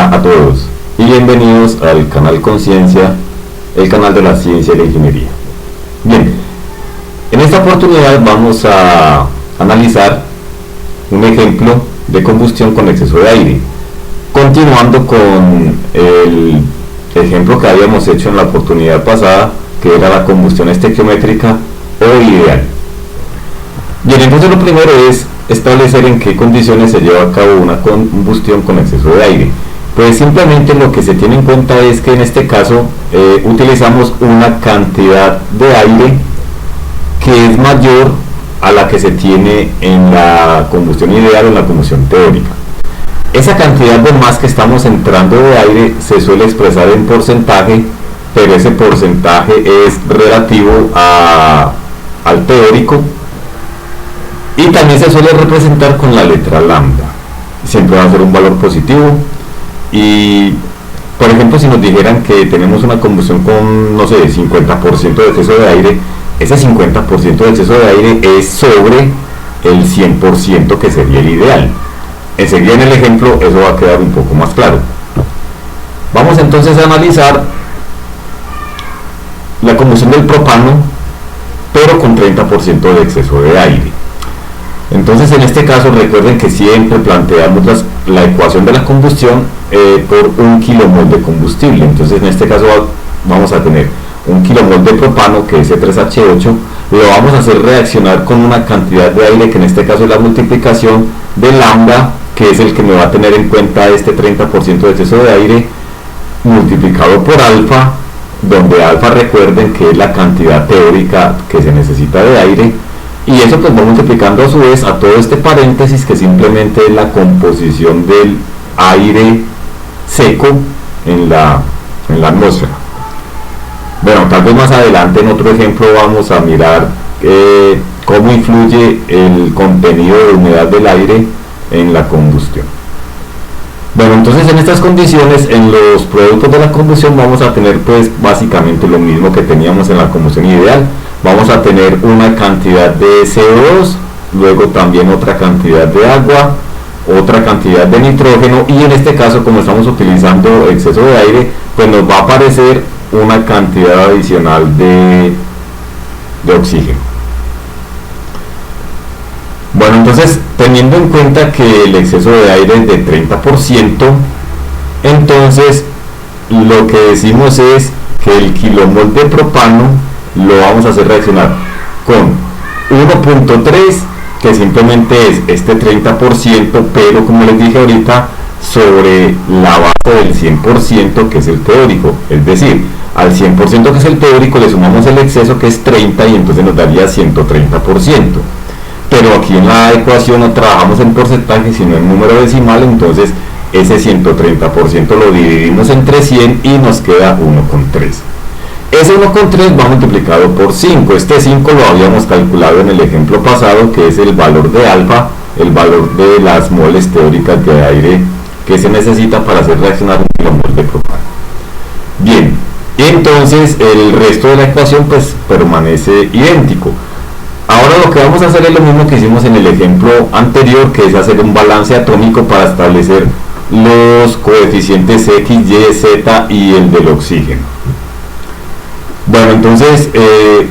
Hola a todos y bienvenidos al canal Conciencia, el canal de la ciencia y la ingeniería. Bien, en esta oportunidad vamos a analizar un ejemplo de combustión con exceso de aire, continuando con el ejemplo que habíamos hecho en la oportunidad pasada, que era la combustión estequiométrica o ideal. Bien, entonces lo primero es establecer en qué condiciones se lleva a cabo una combustión con exceso de aire. Pues simplemente lo que se tiene en cuenta es que en este caso utilizamos una cantidad de aire que es mayor a la que se tiene en la combustión ideal o en la combustión teórica. Esa cantidad de más que estamos entrando de aire se suele expresar en porcentaje, pero ese porcentaje es relativo al teórico, y también se suele representar con la letra lambda. Siempre va a ser un valor positivo. Y por ejemplo, si nos dijeran que tenemos una combustión con, no sé, 50% de exceso de aire, ese 50% de exceso de aire es sobre el 100% que sería el ideal. Enseguida en el ejemplo eso va a quedar un poco más claro. Vamos entonces a analizar la combustión del propano, pero con 30% de exceso de aire. Entonces en este caso recuerden que siempre planteamos la ecuación de la combustión por 1 kilomol de combustible. Entonces en este caso vamos a tener 1 kilomol de propano, que es C3H8, lo vamos a hacer reaccionar con una cantidad de aire, que en este caso es la multiplicación de lambda, que es el que me va a tener en cuenta este 30% de exceso de aire, multiplicado por alfa, donde alfa recuerden que es la cantidad teórica que se necesita de aire, y eso pues va multiplicando a su vez a todo este paréntesis, que simplemente es la composición del aire seco en la atmósfera. Bueno, tal vez más adelante en otro ejemplo vamos a mirar cómo influye el contenido de humedad del aire en la combustión. Bueno, entonces en estas condiciones, en los productos de la combustión vamos a tener pues básicamente lo mismo que teníamos en la combustión ideal. Vamos a tener una cantidad de CO2, luego también otra cantidad de agua, otra cantidad de nitrógeno, y en este caso, como estamos utilizando exceso de aire, pues nos va a aparecer una cantidad adicional de oxígeno. Bueno, entonces teniendo en cuenta que el exceso de aire es de 30%, entonces lo que decimos es que el kilomol de propano lo vamos a hacer reaccionar con 1.3, que simplemente es este 30%, pero como les dije ahorita, sobre la base del 100%, que es el teórico. Es decir, al 100% que es el teórico le sumamos el exceso, que es 30, y entonces nos daría 130%. Pero aquí en la ecuación no trabajamos en porcentaje, sino en número decimal. Entonces ese 130% lo dividimos entre 100 y nos queda 1,3. Ese 1,3 va multiplicado por 5. Este 5 lo habíamos calculado en el ejemplo pasado, que es el valor de alfa, el valor de las moles teóricas de aire que se necesita para hacer reaccionar un kilomol de propano. Bien, entonces el resto de la ecuación pues permanece idéntico. Ahora lo que vamos a hacer es lo mismo que hicimos en el ejemplo anterior, que es hacer un balance atómico para establecer los coeficientes X, Y, Z y el del oxígeno. Bueno, entonces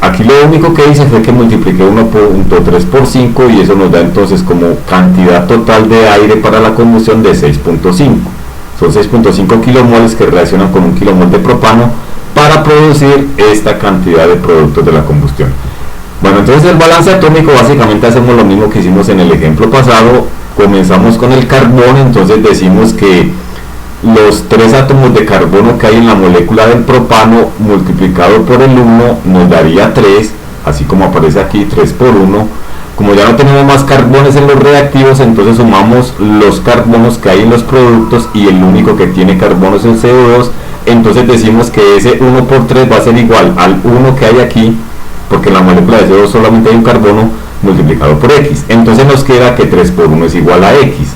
aquí lo único que hice fue que multipliqué 1.3 por 5, y eso nos da entonces como cantidad total de aire para la combustión de 6.5. Son 6.5 kilomoles que reaccionan con 1 kilomol de propano para producir esta cantidad de productos de la combustión. Bueno, entonces el balance atómico básicamente hacemos lo mismo que hicimos en el ejemplo pasado. Comenzamos con el carbón, entonces decimos que los 3 átomos de carbono que hay en la molécula del propano multiplicado por el 1 nos daría 3, así como aparece aquí, 3 por 1. Como ya no tenemos más carbones en los reactivos, entonces sumamos los carbonos que hay en los productos, y el único que tiene carbono es el CO2. Entonces decimos que ese 1 por 3 va a ser igual al 1 que hay aquí, porque en la molécula de CO2 solamente hay un carbono, multiplicado por X. Entonces nos queda que 3 por 1 es igual a X.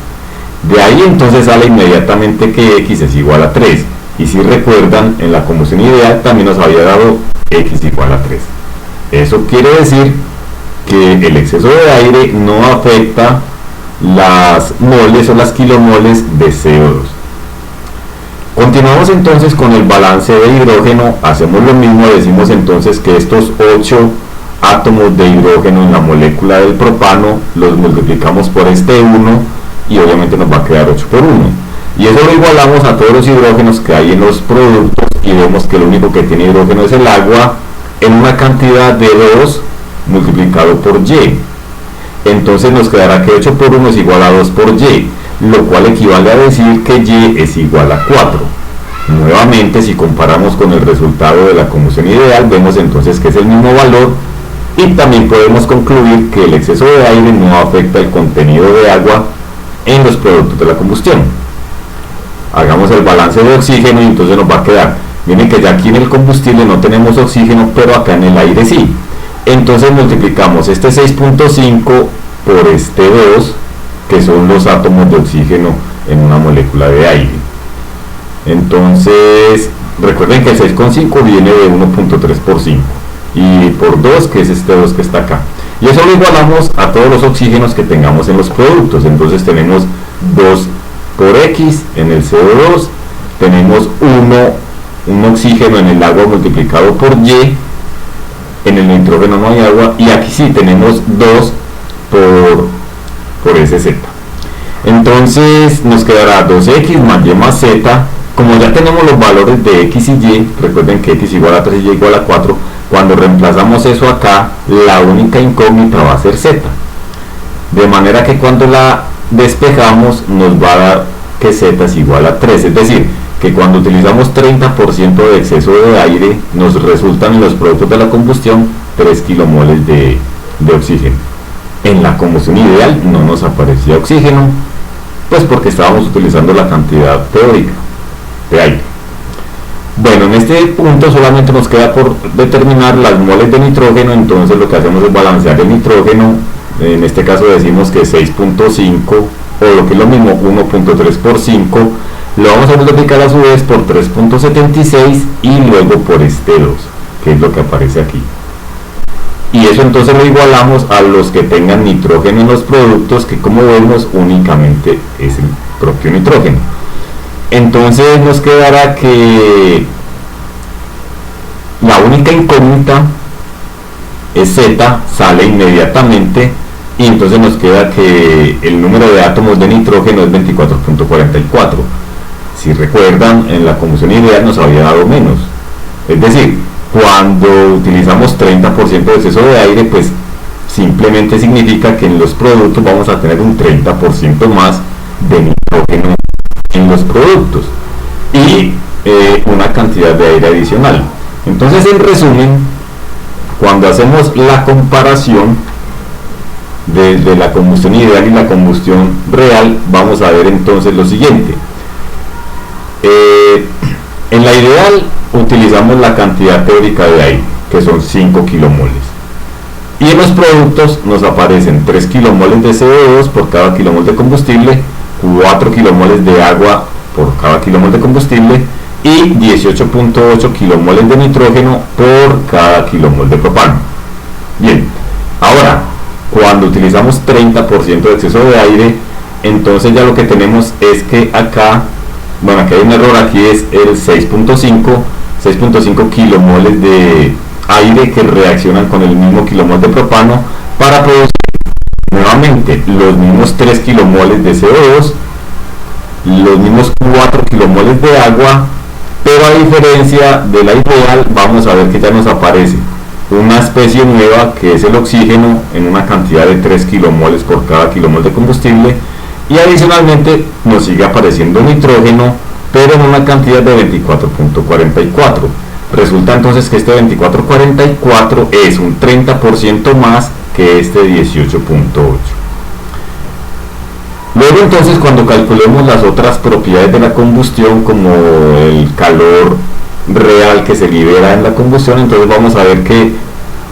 De ahí entonces sale inmediatamente que X es igual a 3. Y si recuerdan, en la combustión ideal también nos había dado X igual a 3. Eso quiere decir que el exceso de aire no afecta las moles o las kilomoles de CO2. Continuamos entonces con el balance de hidrógeno, hacemos lo mismo, decimos entonces que estos 8 átomos de hidrógeno en la molécula del propano los multiplicamos por este 1 y obviamente nos va a quedar 8 por 1. Y eso lo igualamos a todos los hidrógenos que hay en los productos y vemos que lo único que tiene hidrógeno es el agua en una cantidad de 2 multiplicado por Y. Entonces nos quedará que 8 por 1 es igual a 2 por Y, lo cual equivale a decir que Y es igual a 4. Nuevamente, si comparamos con el resultado de la combustión ideal, vemos entonces que es el mismo valor y también podemos concluir que el exceso de aire no afecta el contenido de agua en los productos de la combustión. Hagamos el balance de oxígeno y entonces nos va a quedar, miren que ya aquí en el combustible no tenemos oxígeno, pero acá en el aire sí. Entonces multiplicamos este 6.5 por este 2, que son los átomos de oxígeno en una molécula de aire. Entonces recuerden que el 6.5 viene de 1.3 por 5 y por 2, que es este 2 que está acá, y eso lo igualamos a todos los oxígenos que tengamos en los productos. Entonces tenemos 2 por X en el CO2, tenemos un oxígeno en el agua multiplicado por Y, en el nitrógeno no hay agua, y aquí sí tenemos 2 por SZ. Entonces nos quedará 2X más Y más Z. Como ya tenemos los valores de X y Y, recuerden que X igual a 3 y Y igual a 4, cuando reemplazamos eso acá, la única incógnita va a ser Z. De manera que cuando la despejamos nos va a dar que Z es igual a 3, es decir, que cuando utilizamos 30% de exceso de aire nos resultan en los productos de la combustión 3 kilomoles de oxígeno. En la combustión ideal no nos aparecía oxígeno, pues porque estábamos utilizando la cantidad teórica de aire. Bueno, en este punto solamente nos queda por determinar las moles de nitrógeno. Entonces lo que hacemos es balancear el nitrógeno. En este caso decimos que 6.5, o lo que es lo mismo, 1.3 por 5, lo vamos a multiplicar a su vez por 3.76 y luego por este 2, que es lo que aparece aquí. Y eso entonces lo igualamos a los que tengan nitrógeno en los productos, que como vemos únicamente es el propio nitrógeno. Entonces nos quedará que la única incógnita es Z, sale inmediatamente, y entonces nos queda que el número de átomos de nitrógeno es 24.44. Si recuerdan, en la combustión ideal nos había dado menos. Es decir, cuando utilizamos 30% de exceso de aire, pues simplemente significa que en los productos vamos a tener un 30% más de nitrógeno en los productos y una cantidad de aire adicional. Entonces, en resumen, cuando hacemos la comparación de la combustión ideal y la combustión real, vamos a ver entonces lo siguiente. En la ideal utilizamos la cantidad teórica de aire, que son 5 kilomoles, y en los productos nos aparecen 3 kilomoles de CO2 por cada kilomol de combustible, 4 kilomoles de agua por cada kilomol de combustible y 18.8 kilomoles de nitrógeno por cada kilomol de propano. Bien, ahora cuando utilizamos 30% de exceso de aire, entonces ya lo que tenemos es que acá, bueno, aquí hay un error, aquí es el 6.5 kilomoles de aire que reaccionan con el mismo kilomol de propano para producir nuevamente los mismos 3 kilomoles de CO2, los mismos 4 kilomoles de agua, pero a diferencia de la ideal, vamos a ver que ya nos aparece una especie nueva que es el oxígeno en una cantidad de 3 kilomoles por cada kilomol de combustible, y adicionalmente nos sigue apareciendo nitrógeno, pero en una cantidad de 24.44. Resulta entonces que este 24.44 es un 30% más que este 18.8. Luego entonces, cuando calculemos las otras propiedades de la combustión, como el calor real que se libera en la combustión, entonces vamos a ver que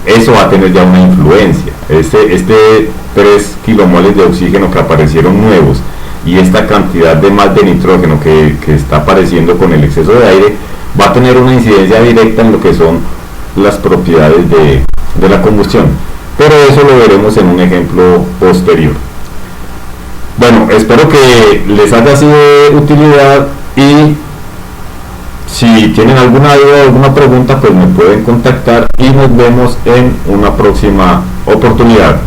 eso va a tener ya una influencia. Este 3 kilomoles de oxígeno que aparecieron nuevos y esta cantidad de más de nitrógeno que está apareciendo con el exceso de aire va a tener una incidencia directa en lo que son las propiedades de la combustión, pero eso lo veremos en un ejemplo posterior. Bueno, espero que les haya sido de utilidad y Si tienen alguna duda o alguna pregunta, pues me pueden contactar y nos vemos en una próxima oportunidad.